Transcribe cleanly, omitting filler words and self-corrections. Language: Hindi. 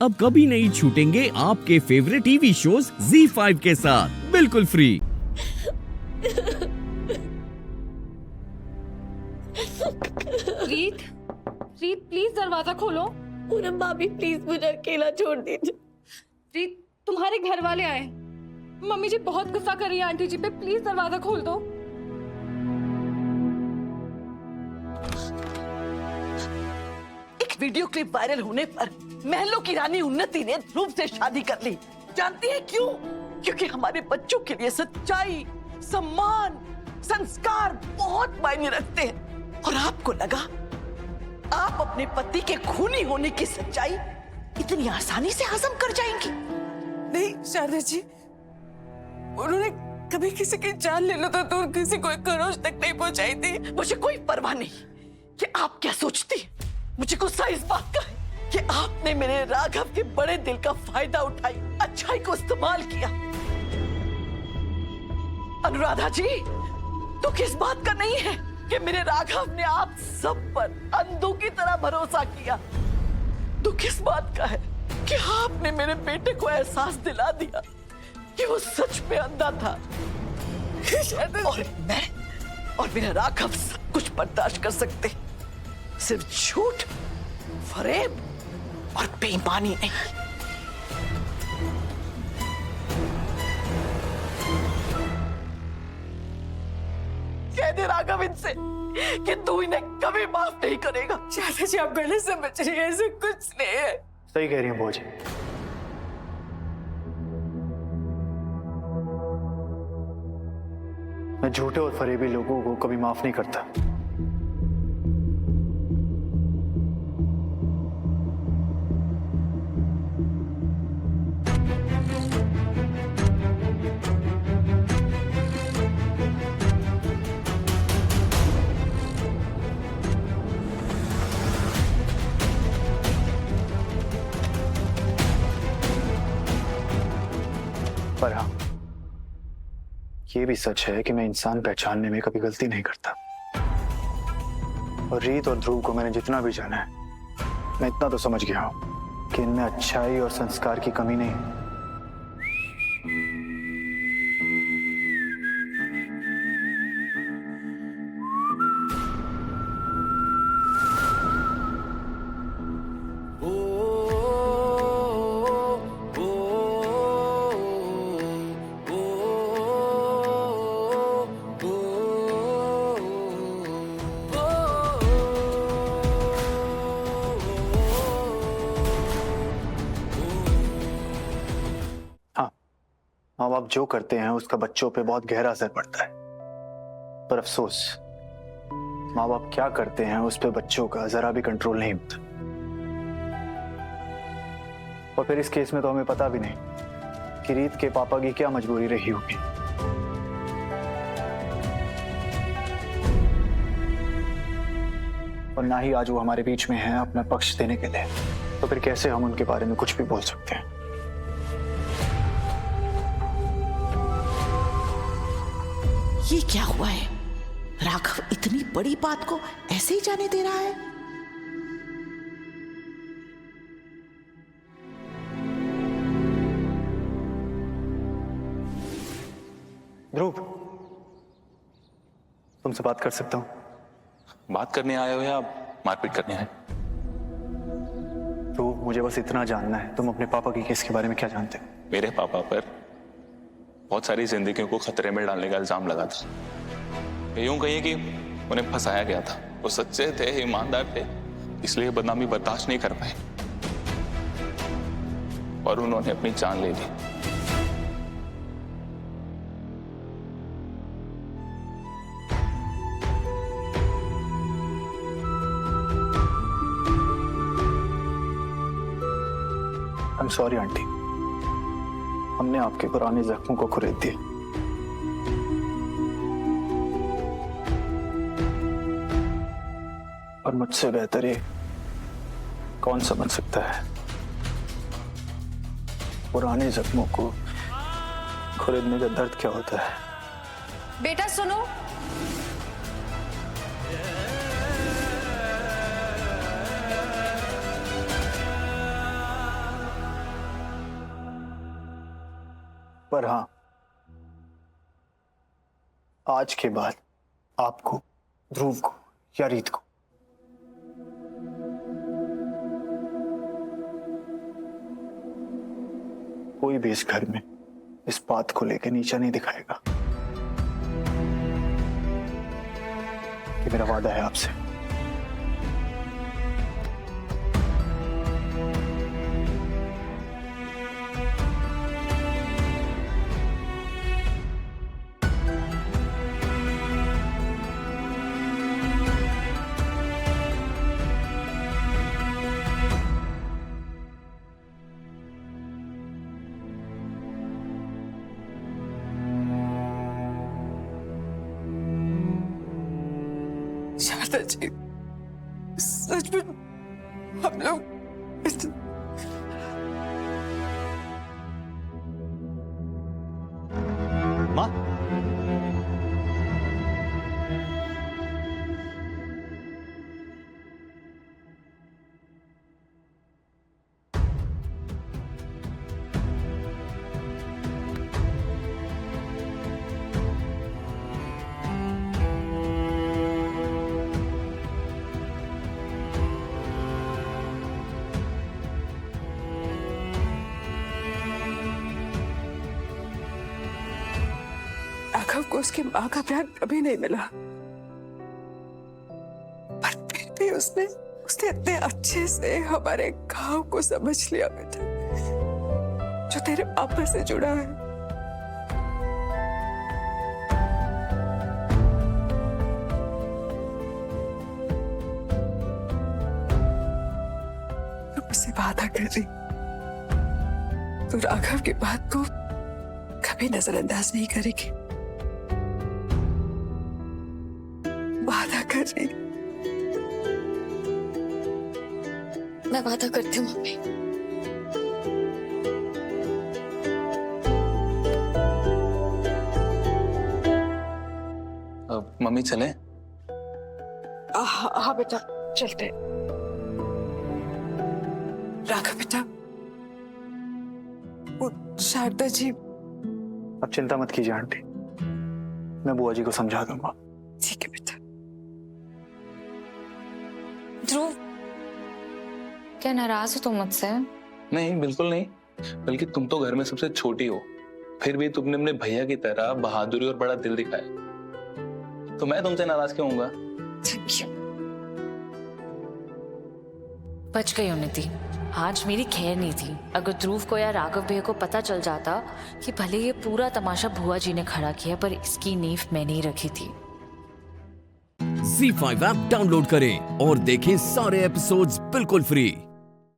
अब कभी नहीं छूटेंगे आपके फेवरेट टीवी शोज ZEE5 के साथ बिल्कुल फ्री। रीत, रीत प्लीज दरवाजा खोलो। पूनम भाभी प्लीज मुझे अकेला छोड़ दीजिए। रीत, तुम्हारे घर वाले आए। मम्मी जी बहुत गुस्सा कर रही है आंटी जी पे, प्लीज दरवाजा खोल दो। एक वीडियो क्लिप वायरल होने पर महलों की रानी उन्नति ने ध्रुव से शादी कर ली। जानती है क्यों? क्योंकि हमारे बच्चों के लिए सच्चाई, सम्मान, संस्कार बहुत मायने रखते हैं। और आपको लगा आप अपने पति के खूनी होने की सच्चाई इतनी आसानी से हजम कर जाएंगी? नहीं शारदा जी, उन्होंने कभी किसी की जान ले लो तो दूर किसी को खरोच तक नहीं पहुंचाई थी। मुझे कोई परवाह नहीं कि आप क्या सोचती। मुझे गुस्सा इस बात का है कि आपने मेरे राघव के बड़े दिल का फायदा उठाई, अच्छाई को इस्तेमाल किया। अनुराधा जी, तो किस बात का नहीं है कि मेरे राघव ने आप सब पर अंधों की तरह भरोसा किया। तो किस बात का है कि आपने मेरे बेटे को एहसास दिला दिया कि वो सच में अंधा था। और मैं और मेरा राघव सब कुछ बर्दाश्त कर सकते, सिर्फ झूठ, फरेब और बेईमानी नहीं। कह दे राघव इनसे कि तू इन्हें कभी माफ नहीं करेगा। शारदा जी आप गलत समझ रही हैं, ऐसे कुछ नहीं है। सही कह रही हूँ भोज। मैं झूठे और फरेबी लोगों को कभी माफ नहीं करता। पर हाँ, ये भी सच है कि मैं इंसान पहचानने में कभी गलती नहीं करता। और रीत और ध्रुव को मैंने जितना भी जाना है, मैं इतना तो समझ गया हूं कि इनमें अच्छाई और संस्कार की कमी नहीं है। माँ बाप जो करते हैं उसका बच्चों पे बहुत गहरा असर पड़ता है, पर अफसोस माँ बाप क्या करते हैं उस पे बच्चों का जरा भी कंट्रोल नहीं होता। और फिर इस केस में तो हमें पता भी नहीं कि रीत के पापा की क्या मजबूरी रही होगी। और ना ही आज वो हमारे बीच में हैं अपना पक्ष देने के लिए, तो फिर कैसे हम उनके बारे में कुछ भी बोल सकते हैं। ये क्या हुआ है? राघव इतनी बड़ी बात को ऐसे ही जाने दे रहा है? ध्रुव, तुमसे बात कर सकता हूं? बात करने आए हो या मारपीट करने आए? ध्रुव, मुझे बस इतना जानना है, तुम अपने पापा की केस के बारे में क्या जानते हो? मेरे पापा पर बहुत सारी जिंदगियों को खतरे में डालने का इल्जाम लगा था। यूं कहिए कि उन्हें फंसाया गया था। वो सच्चे थे, ईमानदार थे, इसलिए बदनामी बर्दाश्त नहीं कर पाए और उन्होंने अपनी जान ले ली। आई एम सॉरी आंटी, हमने आपके पुराने जख्मों को खुरेद दिया। और मुझसे बेहतर ये कौन समझ सकता है पुराने जख्मों को खुरेदने का दर्द क्या होता है। बेटा सुनो, पर हाँ, आज के बाद आपको, ध्रुव को या रीत को कोई भी इस घर में इस बात को लेकर नीचा नहीं दिखाएगा। कि मेरा वादा है आपसे। शारदा जी, सच में हम लोग माँ, राघव को उसकी माँ का प्यार कभी नहीं मिला, पर फिर भी उसने इतने अच्छे से हमारे गांव को समझ लिया बेटा, जो तेरे पापा से जुड़ा है। तू मुझसे वादा कर रही, तू राघव की बात को कभी नजरअंदाज नहीं करेगी। वादा कर रही। मैं वादा करती हूँ मम्मी। मम्मी चले? हाँ बेटा, चलते हैं। राघव बेटा, वो शारदा जी। अब चिंता मत कीजिए आंटी, मैं बुआ जी को समझा दूंगा। ठीक है बेटा। ध्रुव, क्या नाराज हो तुम मुझसे? नहीं, बिल्कुल नहीं, बल्कि तुम तो घर में सबसे छोटी हो, फिर भी तुमने अपने भैया की तरह बहादुरी और बड़ा दिल दिखाया, तो मैं तुमसे नाराज क्यों होऊंगा? Thank you. बच गई उन्नति, आज मेरी खैर नहीं थी। अगर ध्रुव को या राघव भैया को पता चल जाता कि भले ये पूरा तमाशा बुआ जी ने खड़ा किया, पर इसकी नींव मैंने ही रखी थी। ZEE5 ऐप डाउनलोड करें और देखें सारे एपिसोड्स बिल्कुल फ्री।